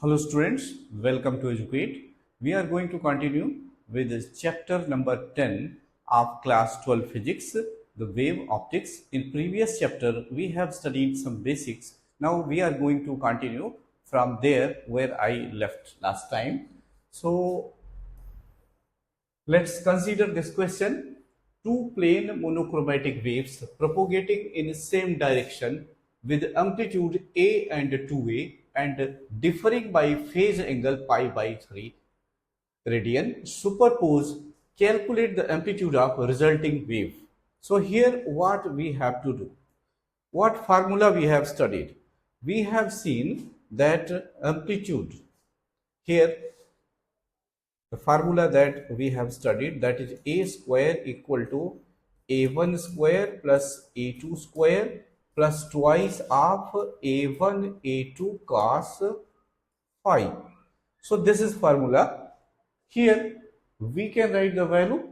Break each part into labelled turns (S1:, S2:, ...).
S1: Hello students, welcome to Educate. We are going to continue with this chapter number 10 of class 12 physics, the wave optics. In previous chapter, we have studied some basics. Now we are going to continue from there where I left last time. So let's consider this question. Two plane monochromatic waves propagating in the same direction with amplitude A and 2A and differing by phase angle pi by 3 radian. Superpose, calculate the amplitude of resulting wave. So here what we have to do? What formula we have studied? We have seen that amplitude here, the formula that we have studied, that is a square equal to a1 square plus a2 square plus twice of a1 a2 cos phi. So this is formula. Here we can write the value.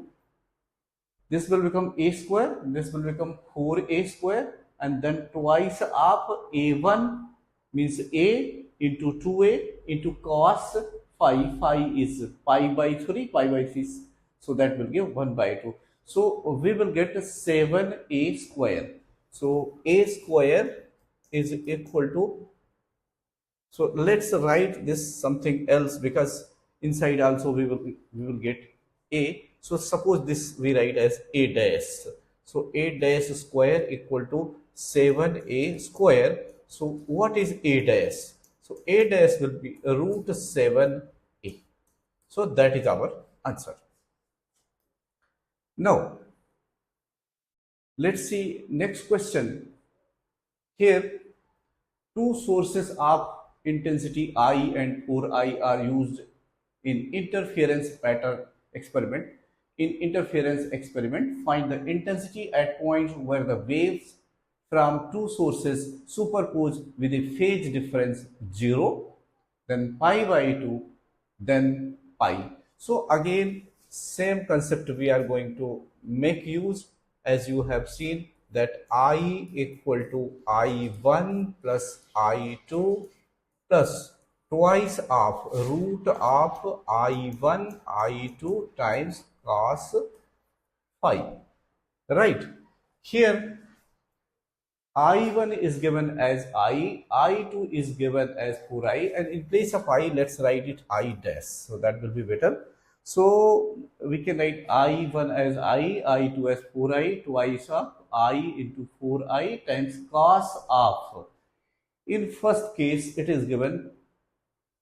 S1: This will become a square, this will become 4a square, and then twice of a1 means a into 2a into cos phi. Phi is pi by 3, pi by 3, so that will give 1 by 2. So we will get 7a square. So a square is equal to, so let's write this something else, because inside also we will get a. So suppose this we write as a dash. So a dash square equal to 7a square. So what is a dash? So a dash will be root 7a. So that is our answer. Now let's see next question. Here two sources of intensity I and or I are used in interference pattern experiment. In interference experiment, find the intensity at points where the waves from two sources superpose with a phase difference 0, then pi by 2, then pi. So again, same concept we are going to make use, as you have seen that I equal to I1 plus I2 plus twice of root of I1 I2 times cos phi. Right. Here I1 is given as I, I2 is given as 4I, and in place of I, let's write it I dash. So that will be better. So we can write I1 as I, I2 as 4I, twice of I into 4I times cos of. In first case, it is given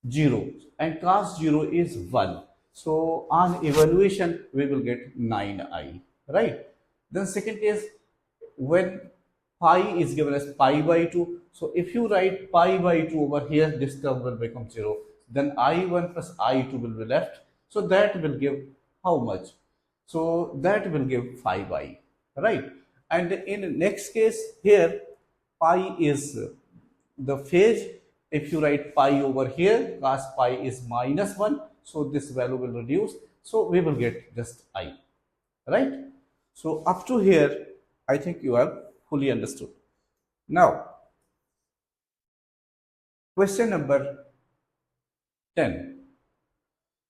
S1: 0 and cos 0 is 1. So on evaluation, we will get 9I, right? Then second case, when pi is given as pi by 2. So if you write pi by 2 over here, this term will become 0. Then I1 plus I2 will be left. So that will give how much? So that will give 5I, right? And in next case here, pi is the phase. If you write pi over here, cos pi is minus 1. So this value will reduce. So we will get just I, right? So up to here, I think you have fully understood. Now, question number 10.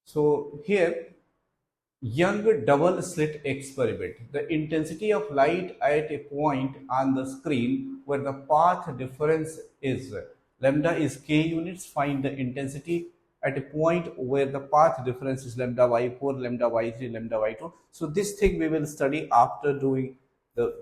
S1: So here, Young double slit experiment. The intensity of light at a point on the screen where the path difference is lambda is k units. Find the intensity at a point where the path difference is lambda y4, lambda y3, lambda y2. So this thing we will study after doing the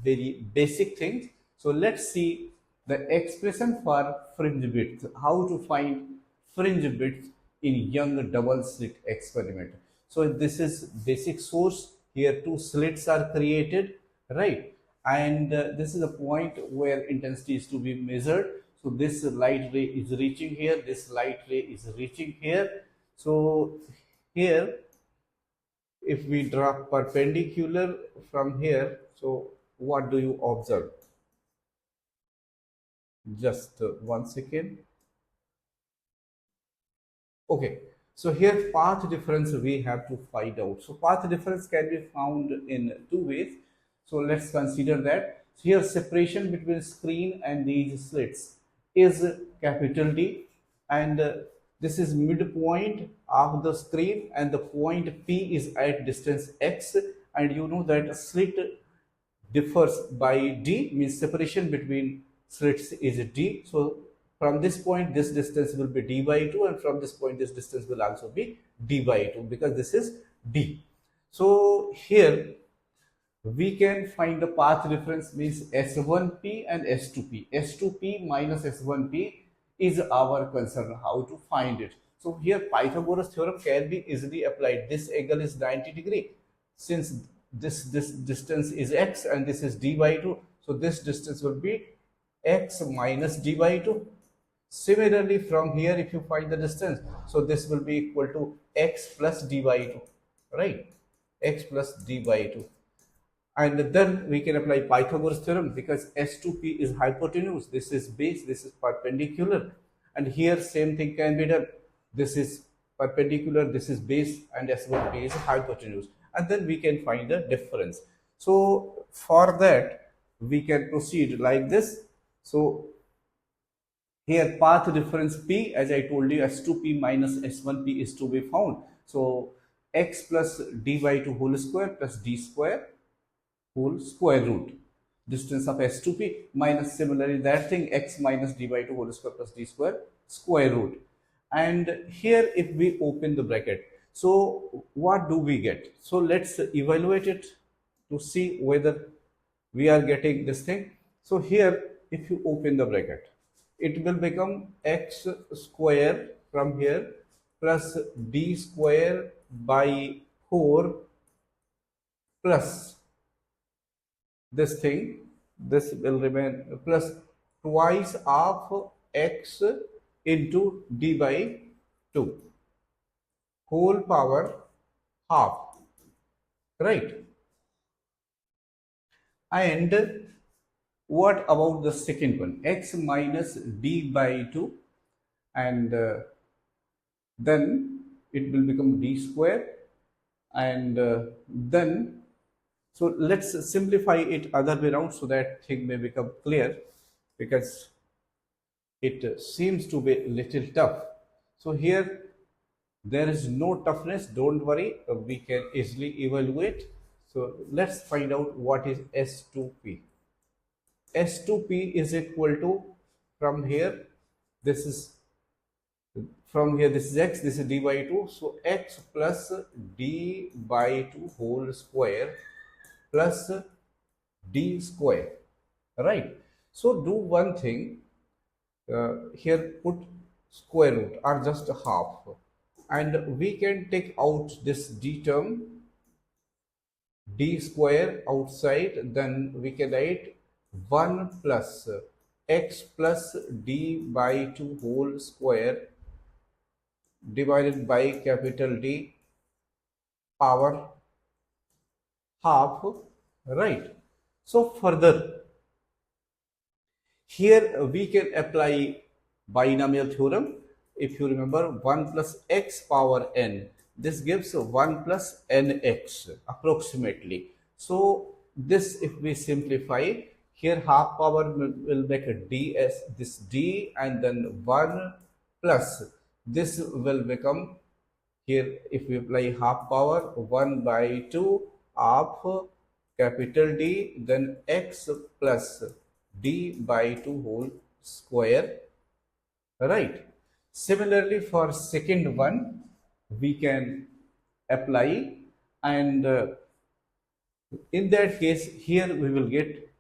S1: very basic things. So let's see the expression for fringe width. How to find fringe width in Young double slit experiment. So this is basic source. Here two slits are created, right? And this is the point where intensity is to be measured. So this light ray is reaching here, this light ray is reaching here. So here, if we draw perpendicular from here, so what do you observe? Just 1 second. Okay, so here path difference we have to find out. So path difference can be found in two ways. So let's consider that. So here separation between screen and these slits is capital D, and this is midpoint of the screen, and the point P is at distance x, and you know that slit differs by d, means separation between slits is d. So from this point this distance will be d by 2, and from this point this distance will also be d by 2, because this is d. So here we can find the path difference, means S1P and S2P. S2P minus S1P is our concern, how to find it. So here Pythagoras theorem can be easily applied. This angle is 90°. Since this distance is x and this is d by 2, so this distance will be x minus d by 2. Similarly, from here if you find the distance, so this will be equal to x plus d by 2, right? X plus d by 2. And then we can apply Pythagoras theorem, because S2P is hypotenuse, this is base, this is perpendicular, and here same thing can be done. This is perpendicular, this is base, and S1P is hypotenuse, and then we can find the difference. So for that we can proceed like this. So here path difference P, as I told you, S2P minus S1P is to be found. So x plus d by 2 whole square plus d square whole square root, distance of S2P, minus similarly that thing x minus d by 2 whole square plus d square root. And here if we open the bracket, so what do we get? So let's evaluate it to see whether we are getting this thing. So here if you open the bracket, it will become x square from here plus d square by 4 plus this thing, this will remain plus twice of x into d by 2 whole power half, right? And what about the second one, x minus d by 2, and then it will become d square, and then so let's simplify it other way around so that thing may become clear, because it seems to be a little tough. So here there is no toughness, don't worry, we can easily evaluate. So let's find out what is S2P. S2P is equal to, from here this is, from here this is x, this is d by 2, so x plus d by 2 whole square plus d square, right? So do one thing, here put square root or just half, and we can take out this d term, d square outside, then we can write 1 plus x plus d by 2 whole square divided by capital D power half, right? So further here we can apply binomial theorem. If you remember, 1 plus x power n, this gives 1 plus nx approximately. So this, if we simplify, here half power will make a ds, this d, and then 1 plus this will become, here if we apply half power, 1 by 2 of capital D, then x plus d by 2 whole square, right? Similarly for second one we can apply, and in that case here we will get,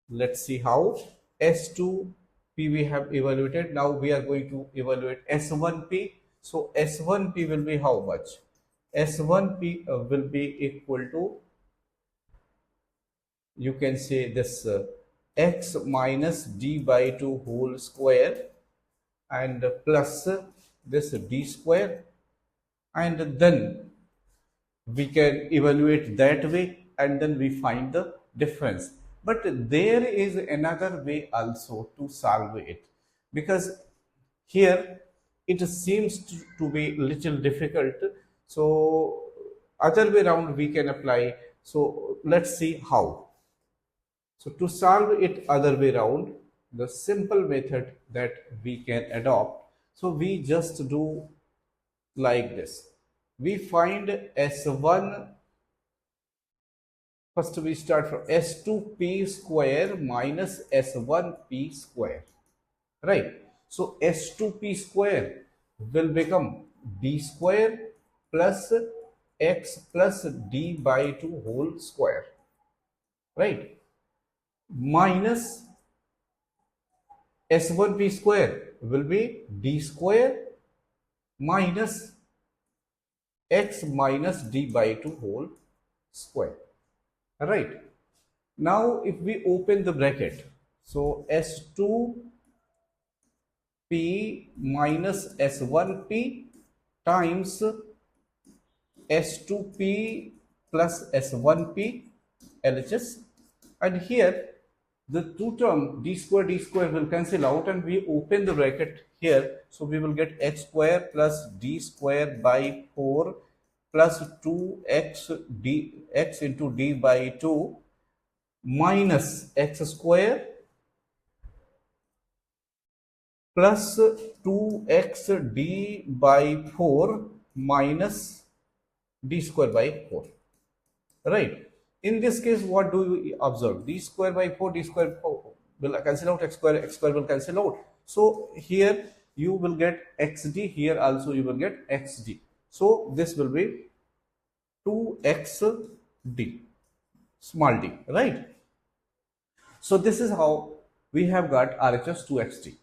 S1: let's see how, S2P we have evaluated, now we are going to evaluate S1P. So S1P will be how much? S1P will be equal to, you can say this x minus d by 2 whole square and plus this d square, and then we can evaluate that way and then we find the difference. But there is another way also to solve it, because here it seems to be little difficult. So other way around we can apply. So let's see how. So to solve it other way around, the simple method that we can adopt. So we just do like this. We find S1. First we start from S2P square minus S1P square. Right. So S2P square will become D square plus X plus D by 2 whole square. Right. Minus S1P square will be D square minus X minus D by 2 whole square. Right. Now if we open the bracket, so S2P minus S1P times S2P plus S1P LHS, and here the two term d square will cancel out and we open the bracket here, so we will get x square plus d square by 4 plus 2x d x into d by 2 minus x square plus 2x d by 4 minus d square by 4. Right. In this case, what do we observe? D square by 4, d square will cancel out, x square will cancel out. So here you will get xd, here also you will get xd. So this will be 2xd, small d, right? So this is how we have got RHS 2xd.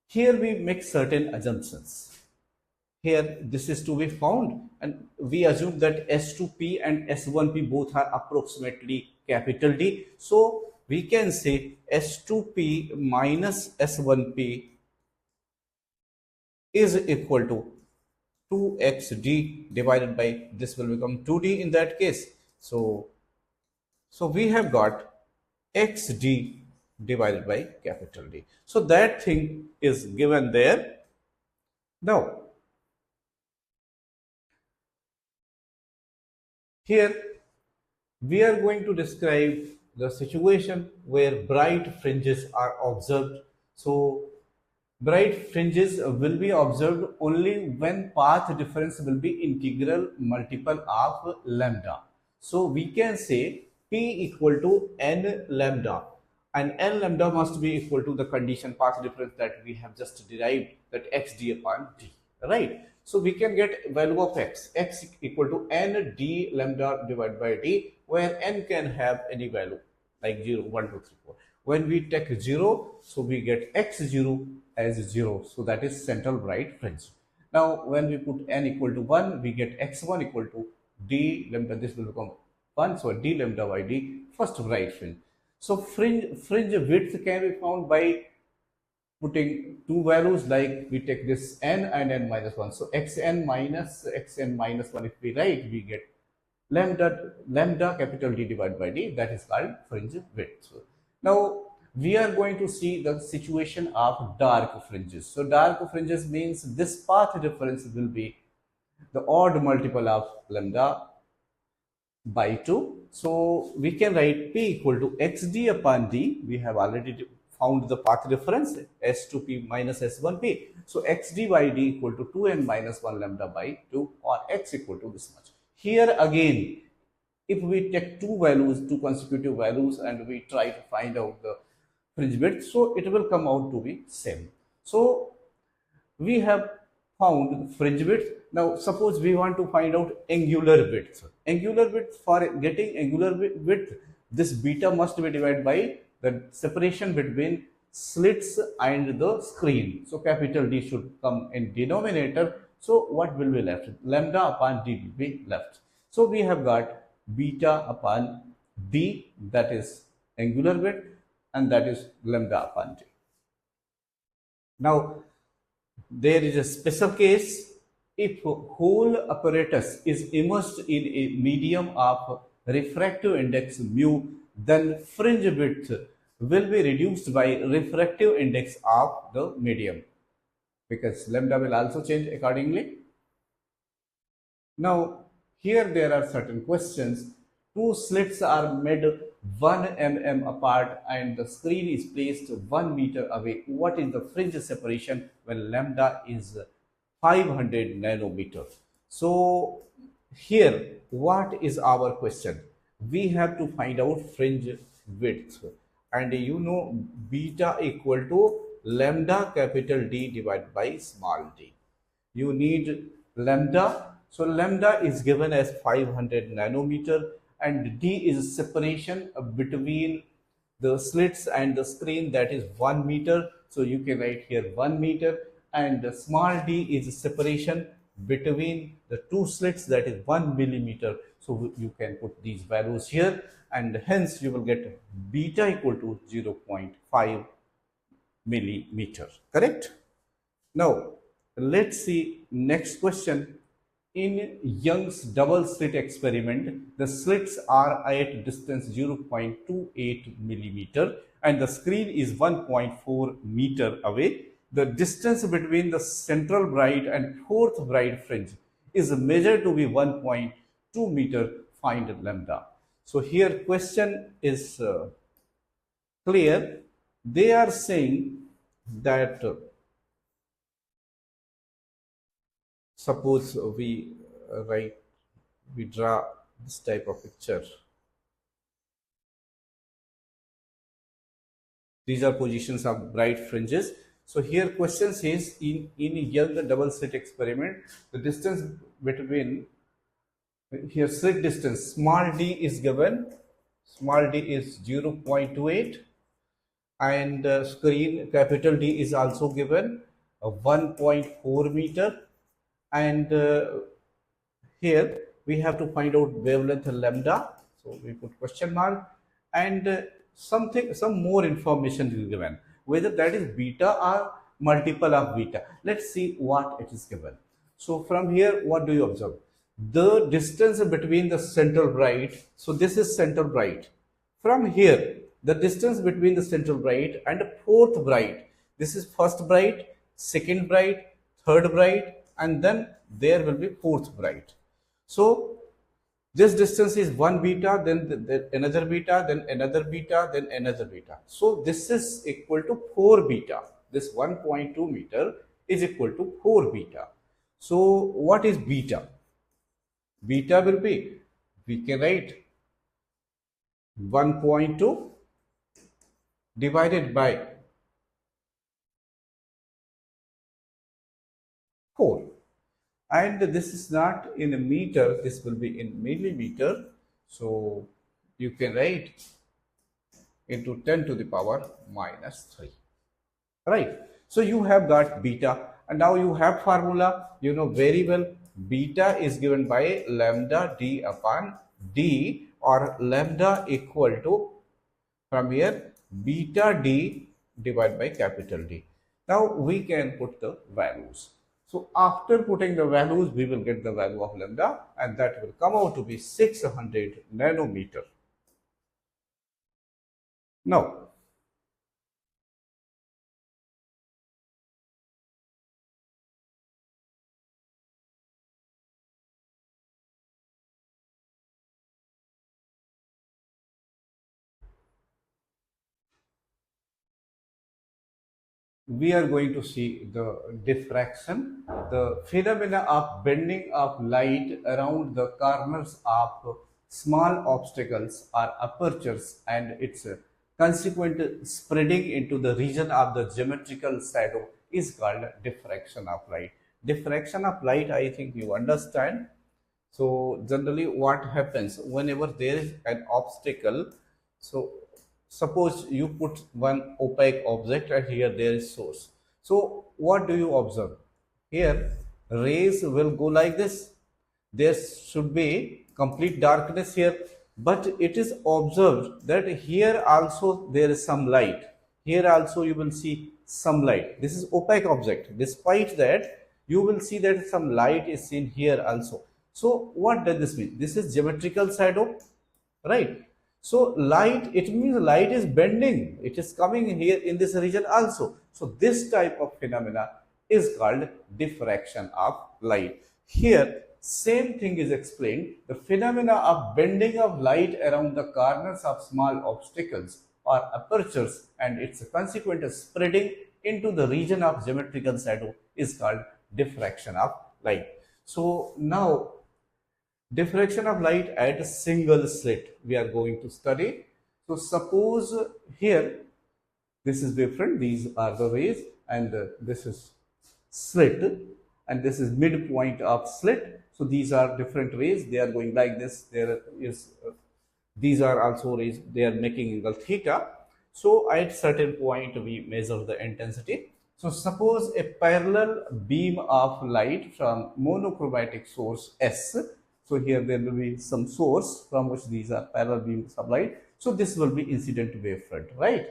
S1: Here we make certain assumptions. Here this is to be found and we assume that S2P and S1P both are approximately capital D. So we can say S2P minus S1P is equal to 2xd divided by, this will become 2d in that case. So we have got xd divided by capital D. So that thing is given there. Now here we are going to describe the situation where bright fringes are observed. So bright fringes will be observed only when path difference will be integral multiple of lambda. So we can say P equal to n lambda, and n lambda must be equal to the condition path difference that we have just derived, that xd upon d, right? So we can get value of x equal to n d lambda divided by d, where n can have any value like 0, 1, 2, 3, 4. When we take 0, so we get x0 as 0. So that is central bright fringe. Now when we put n equal to 1, we get x1 equal to d lambda. This will become 1. So d lambda by d, first bright fringe. So fringe width can be found by putting two values, like we take this n and n minus 1. So xn minus 1, if we write, we get lambda capital D divided by d, that is called fringe width. Now we are going to see the situation of dark fringes. So dark fringes means this path difference will be the odd multiple of lambda by 2. So we can write P equal to xd upon d. We have already found the path difference, S2P minus S1P. So xd by d equal to 2n minus 1 lambda by 2, or x equal to this much. Here again, if we take two consecutive values, and we try to find out the fringe width, so it will come out to be same. So we have found fringe width. Now suppose we want to find out angular width. Angular width, for getting angular width, this beta must be divided by the separation between slits and the screen. So capital D should come in denominator. So what will be left? Lambda upon D will be left. So we have got beta upon D, that is angular width, and that is lambda upon D. Now there is a special case. If whole apparatus is immersed in a medium of refractive index mu, then fringe width will be reduced by refractive index of the medium, because lambda will also change accordingly. Now here there are certain questions. Two slits are made 1 mm apart and the screen is placed 1 meter away, what is the fringe separation when lambda is 500 nanometer? So here, what is our question? We have to find out fringe width, and you know beta equal to lambda capital D divided by small d. You need lambda. So lambda is given as 500 nanometer and D is separation between the slits and the screen, that is 1 meter. So you can write here 1 meter, and the small d is separation between the two slits, that is 1 millimeter. So you can put these values here, and hence you will get beta equal to 0.5 millimeter. Correct? Now, let's see next question. In Young's double slit experiment, the slits are at distance 0.28 millimeter and the screen is 1.4 meter away. The distance between the central bright and fourth bright fringe is measured to be 1.2 meter. Find lambda. So here question is clear. They are saying that suppose we draw this type of picture. These are positions of bright fringes. So here question says in Young double slit experiment, the distance between, here slit distance small d is given, small d is 0.28 and screen capital D is also given 1.4 meter, and here we have to find out wavelength lambda. So we put question mark, and some more information is given, whether that is beta or multiple of beta. Let's see what it is given. So from here, what do you observe? The distance between the central bright. So this is central bright. From here, the distance between the central bright and fourth bright. This is first bright, second bright, third bright, and then there will be fourth bright. So this distance is 1 beta, then another beta, then another beta, then another beta. So this is equal to 4 beta. This 1.2 meter is equal to 4 beta. So what is beta? Beta will be, we can write 1.2 divided by 4. And this is not in a meter, this will be in millimeter. So you can write into 10 to the power minus 3. Right. So you have got beta, and now you have formula, you know very well. Beta is given by lambda d upon d, or lambda equal to, from here, beta d divided by capital D. Now we can put the values. So after putting the values, we will get the value of lambda, and that will come out to be 600 nanometer. Now, we are going to see the diffraction, the phenomena of bending of light around the corners of small obstacles or apertures and its consequent spreading into the region of the geometrical shadow is called diffraction of light. Diffraction of light, I think you understand. So generally what happens whenever there is an obstacle, so suppose you put one opaque object and here there is source. So what do you observe? Here rays will go like this. There should be complete darkness here, but it is observed that here also there is some light. Here also you will see some light. This is opaque object. Despite that, you will see that some light is seen here also. So what does this mean? This is geometrical shadow, right? So light, it means light is bending. It is coming here in this region also. So this type of phenomena is called diffraction of light. Here Same thing is explained. The phenomena of bending of light around the corners of small obstacles or apertures and its consequent spreading into the region of geometrical shadow is called diffraction of light. So now diffraction of light at a single slit we are going to study. So suppose here this is different, these are the rays, and this is slit, and this is midpoint of slit. So these are different rays, they are going like this. There is these are also rays, they are making angle theta. So at certain point we measure the intensity. So suppose a parallel beam of light from monochromatic source S. So here there will be some source from which these are parallel beams of light. So this will be incident wavefront, right?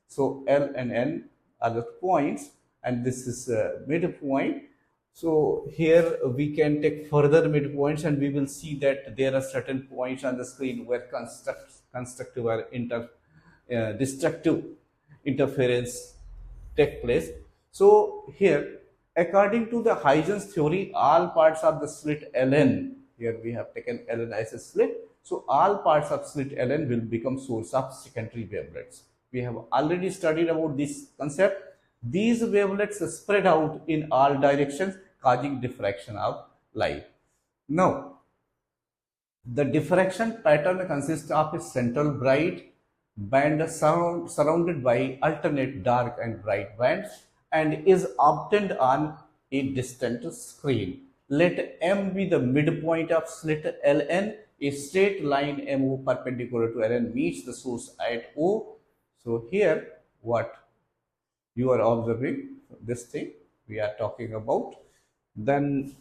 S1: So L and N are the points, and this is midpoint. So here we can take further midpoints, and we will see that there are certain points on the screen where constructive or destructive interference take place. So here, according to the Huygens theory, all parts of the slit Ln, here we have taken Ln as a slit, so all parts of slit Ln will become source of secondary wavelets. We have already studied about this concept. These wavelets spread out in all directions, causing diffraction of light. Now, the diffraction pattern consists of a central bright band surrounded by alternate dark and bright bands and is obtained on a distant screen. Let M be the midpoint of slit Ln. A straight line MO perpendicular to Ln meets the source at O. So here what you are observing, this thing we are talking about. Then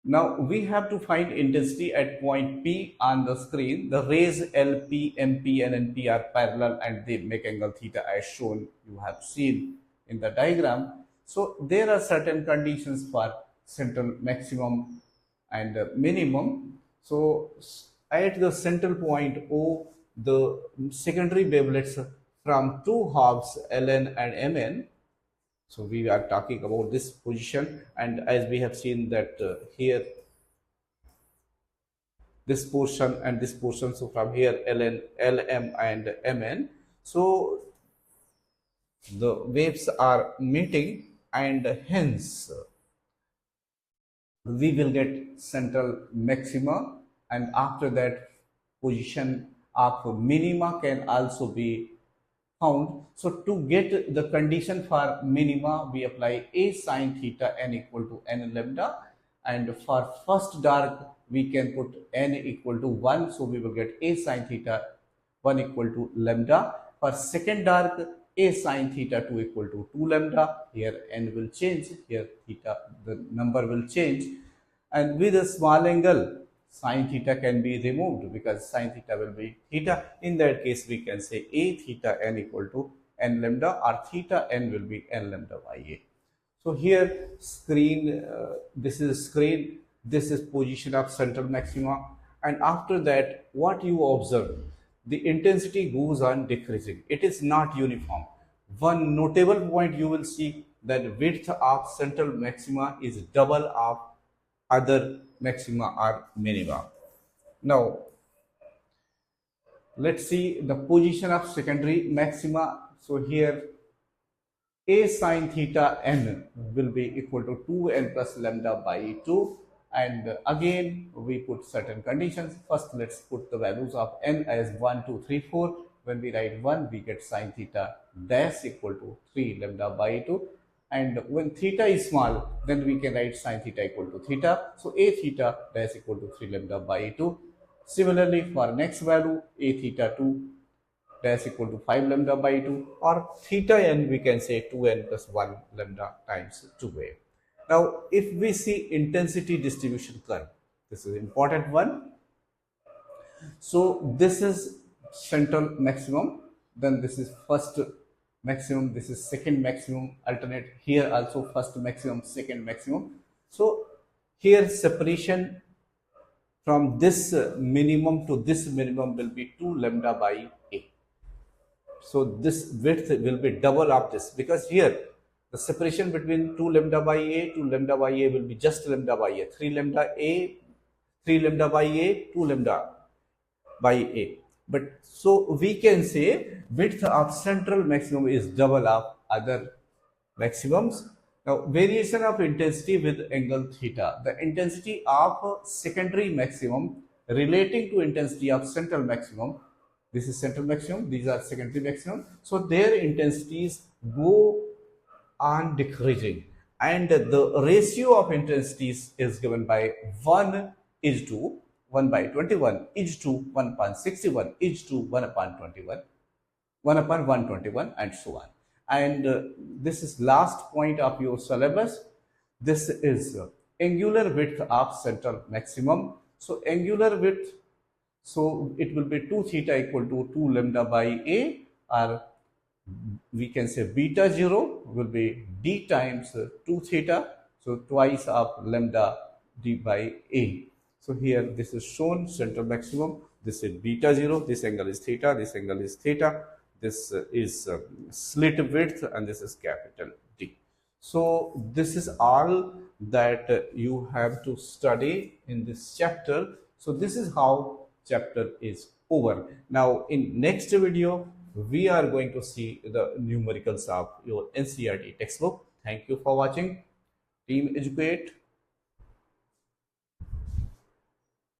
S1: now we have to find intensity at point P on the screen. The rays LP, MP and NP are parallel and they make angle theta as shown, you have seen in the diagram. So there are certain conditions for central maximum and minimum. So at the central point O, the secondary wavelets from two halves Ln and Mn. So we are talking about this position, and as we have seen that here this portion and this portion, so from here Ln, Lm and Mn, so the waves are meeting and hence we will get central maxima, and after that position of minima can also be found. So to get the condition for minima, we apply A sine theta n equal to n lambda, and for first dark we can put n equal to 1, so we will get A sine theta 1 equal to lambda. For second dark, A sine theta 2 equal to 2 lambda. Here n will change, here theta, the number will change, and with a small angle sine theta can be removed because sine theta will be theta. In that case we can say A theta n equal to n lambda, or theta n will be n lambda by A. So here screen, this is screen, this is position of central maxima, and after that what you observe, the intensity goes on decreasing. It is not uniform. One notable point you will see that width of central maxima is double of other maxima or minima. Now let's see the position of secondary maxima. So here A sine theta n will be equal to 2n plus lambda by 2, and again we put certain conditions. First let's put the values of n as 1, 2, 3, 4. When we write 1, we get sine theta dash equal to 3 lambda by 2, and when theta is small, then we can write sine theta equal to theta. So A theta dash equal to 3 lambda by 2. Similarly for next value, A theta 2 dash equal to 5 lambda by 2, or theta n we can say 2n plus 1 lambda times 2a. Now if we see intensity distribution curve, this is important one. So this is central maximum, then this is first maximum, this is second maximum, alternate here also first maximum, second maximum. So here separation from this minimum to this minimum will be 2 lambda by a. So this width will be double of this, because here the separation between 2 lambda by a, 2 lambda by a will be just lambda by a, 3 lambda a, 3 lambda by a, 2 lambda by a. But so we can say width of central maximum is double of other maximums. Now variation of intensity with angle theta. The intensity of secondary maximum relating to intensity of central maximum. This is central maximum, these are secondary maximum. So their intensities go on decreasing, and the ratio of intensities is given by 1 is to 1 by 21 is to 1 upon 61 is to 1 upon 21, 1 upon 121, and so on. And this is last point of your syllabus. This is angular width of central maximum. So angular width, so it will be 2 theta equal to 2 lambda by a, or we can say beta 0 will be d times 2 theta, so twice of lambda d by a. So here this is shown central maximum, this is beta 0, this angle is theta, this angle is theta, this is slit width, and this is capital D. So this is all that you have to study in this chapter. So this is how chapter is over. Now in next video we are going to see the numericals of your NCERT textbook. Thank you for watching. Team Educate.